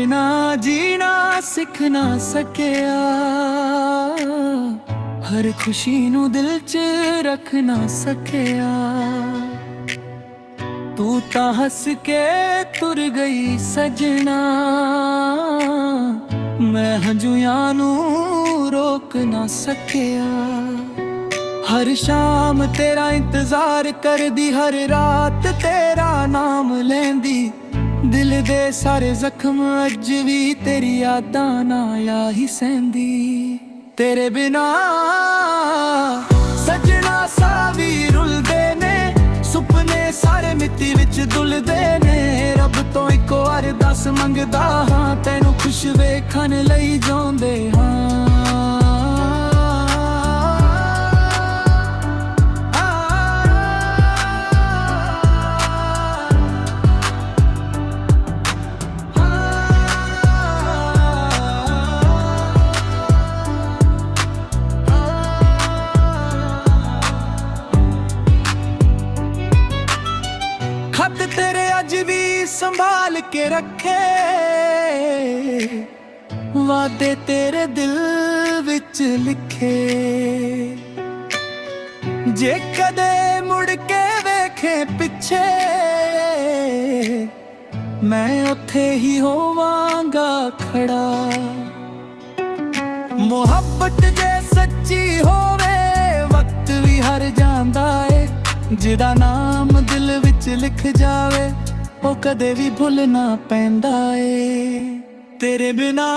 बिना जीना सिख ना सकिया, हर खुशी नू दिल च रख ना सकिया। तू तां हस के तुर गई सजना, मैं हंझूयां नू रोक ना सकिया। हर शाम तेरा इंतजार कर दी, हर रात तेरा नाम लेंदी। दिल दे सारे जख्म अज भी तेरी यादां नाल ही सहंदी। तेरे बिना सजना सावी रुलदे ने, सुपने सारे मिट्टी विच दुलदे ने। रब तो इको अरदास मंगदा हां, तैनू खुश वेखण लई जांदे हां। खत तेरे अज भी संभाल के रखे, वादे तेरे दिल विच लिखे। जे कदे मुड़ के वेखे पिछे, मैं उथे ही होवांगा खड़ा। मोहब्बत जे सच्ची होवे, वक्त भी हर जांदा है। जिदा नाम दिल विच लिख जावे, ओ कदे भी भुल ना पैंदा ए। तेरे बिना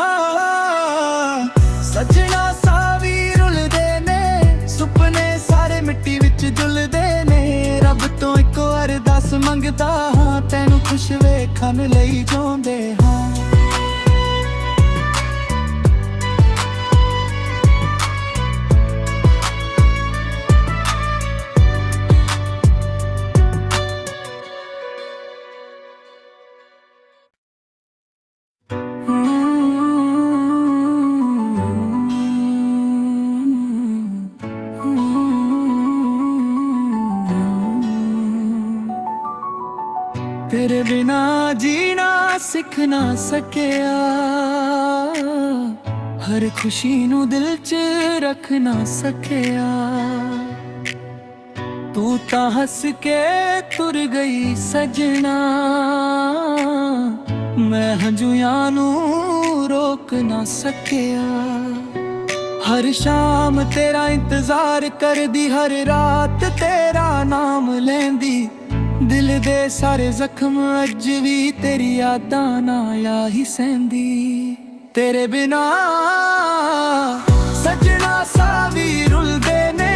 सजना सावी रुलदे ने, सुपने सारे मिट्टी विच दुलदे ने। रब तो इको अरदास मंगदा हां, तैनू खुश वेखण लई जांदे हां। तेरे बिना जीना सिख ना सकिया, हर खुशी नू दिल च रख ना सकिया। तू तां हस के तुर गई सजना, मैं हंझूयां नू रोक ना सकिया। हर शाम तेरा इंतजार कर दी, हर रात तेरा नाम लेंदी। दिल दे सारे जख्म अज भी तेरी यादां नाल ही सहंदी। तेरे बिना सजना सावी रुलदे ने,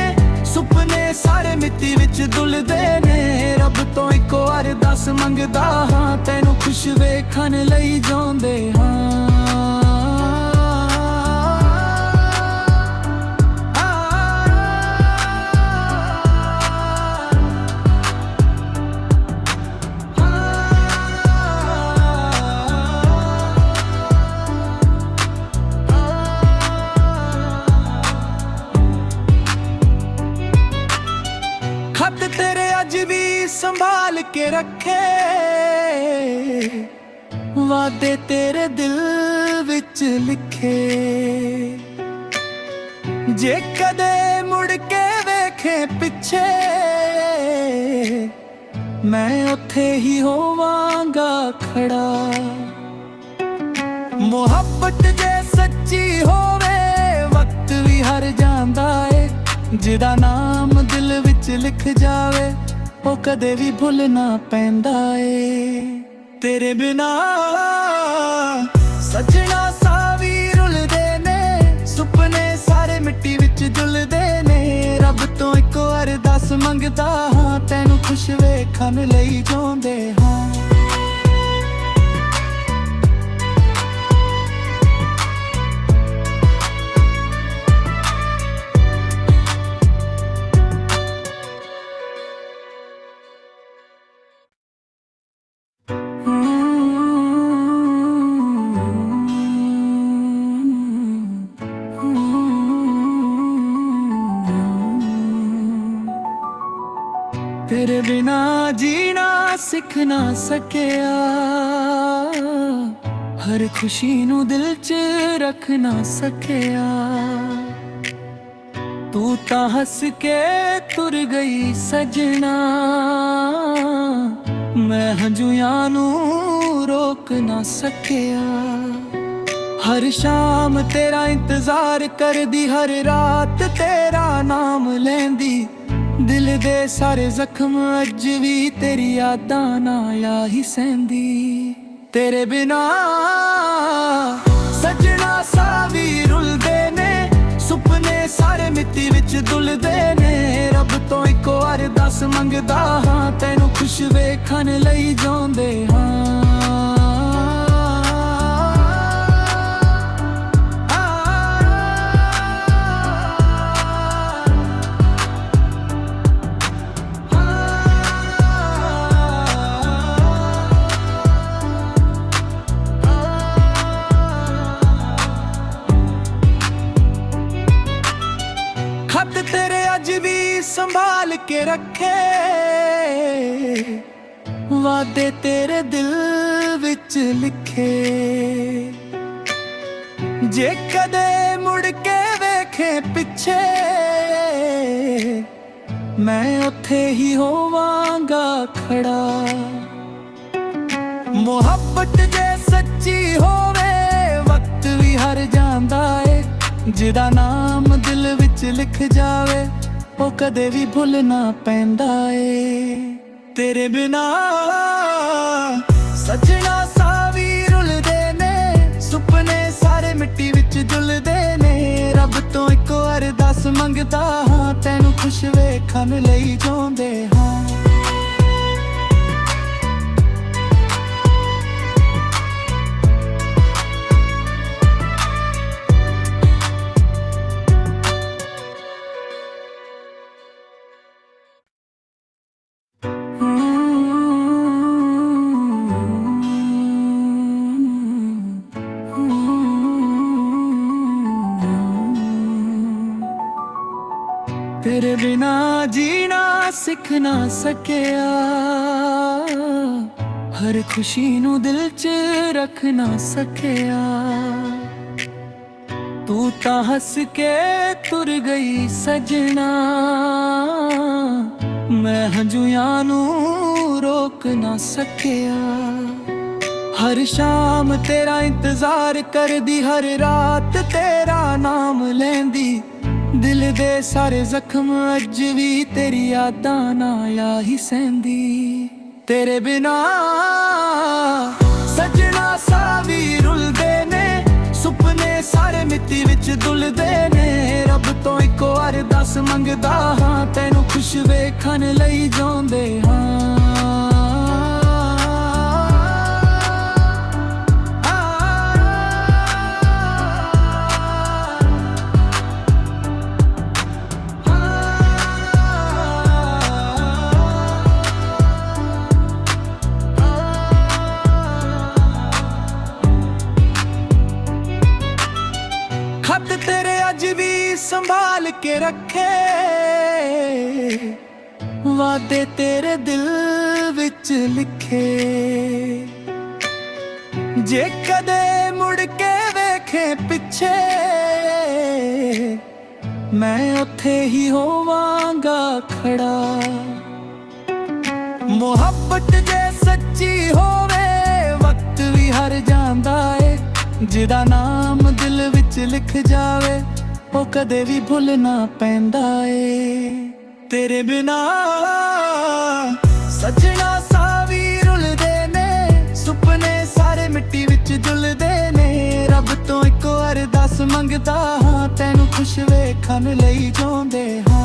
सुपने सारे मिट्टी विच दुलदे ने। रब तो इको अरदास मंगदा हां, तैनू खुश वेखण लई जांदे हां। खत तेरे अज भी संभाल के रखे, वादे तेरे दिल विच लिखे। जे कदे मुड़ के वेखे पिछे, मैं उथे ही होवांगा खड़ा। मोहब्बत जे सच्ची होवे, वक्त भी हर जांदा है। जिदा नाम दिल विच लिख जावे, ओ कदे भी भुल ना पैंदा ए। तेरे बिना सजना सावी रुलदे ने, सुपने सारे मिट्टी विच दुलदे ने। रब तो इको अरदास मंगदा हां, तैनू खुश वेखण लई जांदे हां। तेरे बिना जीना सिख ना सकिया, हर खुशी नू दिल च रख ना सकिया। तू तां हस के तुर गई सजना, मैं हंझूयां नू रोक ना सकिया। हर शाम तेरा इंतजार करदी, हर रात तेरा नाम लेंदी। दिल दे सारे जख्म अज भी तेरी यादां नाल ही सहंदी। तेरे बिना सजना सावी रुलदे ने, सुपने सारे मिट्टी विच दुलदे ने। रब तो इको अरदास मंगदा हां, तैनू खुश वेखण लई जांदे हां। खत तेरे अज भी संभाल के रखे, वादे तेरे दिल विच लिखे। जे कदे मुड़ के वेखे पिछे, मैं उथे ही होवांगा खड़ा। मोहब्बत जे सच्ची होवे, वक्त भी हर जांदा है। जिदा नाम दिल विच लिख जावे, ओ कदे भी भुल ना पैंदा ए। तेरे बिना सजना सावी रुलदे ने, सुपने सारे मिट्टी विच दुलदे ने। रब तो इको अरदास मंगदा हां, तैनू खुश वेखण लई जांदे हां। तेरे बिना जीना सिख ना सकिया, हर खुशी नू दिल च रख ना सकिया। तू तां हस के तुर गई सजना, मैं हंझूयां नू रोक ना सकिया। हर शाम तेरा इंतजार करदी, हर रात तेरा नाम लेंदी। दिल दे सारे जख्म अज भी तेरी यादां नाल ही सहंदी। तेरे बिना सजना सावी रुलदे ने, सुपने सारे मिट्टी विच दुलदे ने। रब तो इको अरदास मंगदा हां, तैनू खुश वेखण लई जांदे हां। खत तेरे अज भी संभाल के रखे, वादे तेरे दिल विच लिखे। जे कदे मुड़ के वेखे पिछे, मैं उथे ही होवांगा खड़ा। मोहब्बत जे सच्ची होवे, वक्त भी हर जांदा है। जिदा नाम दिल विच लिख जावे, ओ कदे भी भुल ना पैंदा ए। तेरे बिना सजना सावी रुलदे ने, सुपने सारे मिट्टी विच दुलदे ने। रब तो इको अरदास मंगदा हां, तैनू खुश वेखण लई जांदे हां।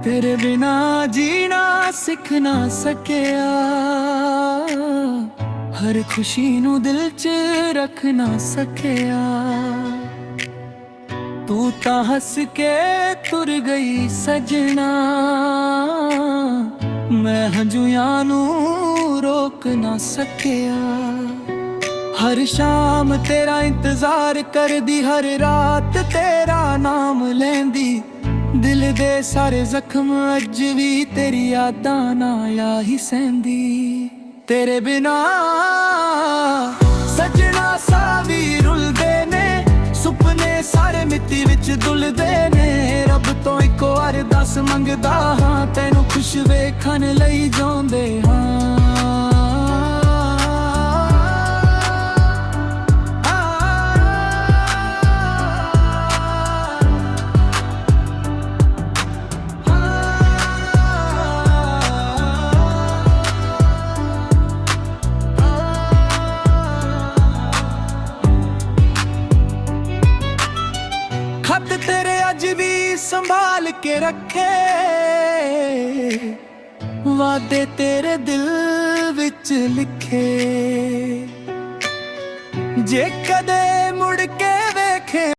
तेरे बिना जीना सिख ना सकिया, हर खुशी नू दिल च रख ना सकिया। ਤੂੰ ਤਾਂ ਹੱਸ ਕੇ ਤੁਰ ਗਈ ਸਜਣਾ, ਮੈਂ ਹੰਝੂਆਂ ਨੂੰ ਰੋਕ ਨਾ ਸਕਿਆ। ਹਰ ਸ਼ਾਮ ਤੇਰਾ ਇੰਤਜ਼ਾਰ ਕਰਦੀ, ਹਰ ਰਾਤ ਤੇਰਾ ਨਾਮ ਲੈਂਦੀ। ਦਿਲ ਦੇ ਸਾਰੇ ਜ਼ਖਮ ਅੱਜ ਵੀ ਤੇਰੀ ਯਾਦਾਂ ਨਾਲ ਹੀ ਸਹਿੰਦੀ। ਤੇਰੇ ਬਿਨਾ ਸਜਣਾ ਸਾਹ ਵੀ ਰੁਲਦੇ ਨੇ, ਸੁਪਨੇ ਸਾਰੇ ਮਿੱਟੀ ਵਿੱਚ ਡੁੱਲਦੇ ਨੇ। ਰੱਬ ਤੋਂ ਇੱਕੋ ਅਰਦਾਸ ਮੰਗਦਾ ਹਾਂ, ਤੈਨੂੰ ਖੁਸ਼ ਵੇਖਣ ਲਈ ਜਿਉਂਦੇ ਹਾਂ। ਖੱਤ ਤੇਰੇ ਅੱਜ ਵੀ ਸੰਭਾਲ ਕੇ ਰੱਖੇ, ਵਾਦੇ ਤੇਰੇ ਦਿਲ ਵਿੱਚ ਲਿਖੇ। ਜੇ ਕਦੇ ਮੁੜ ਕੇ ਵੇਖੇ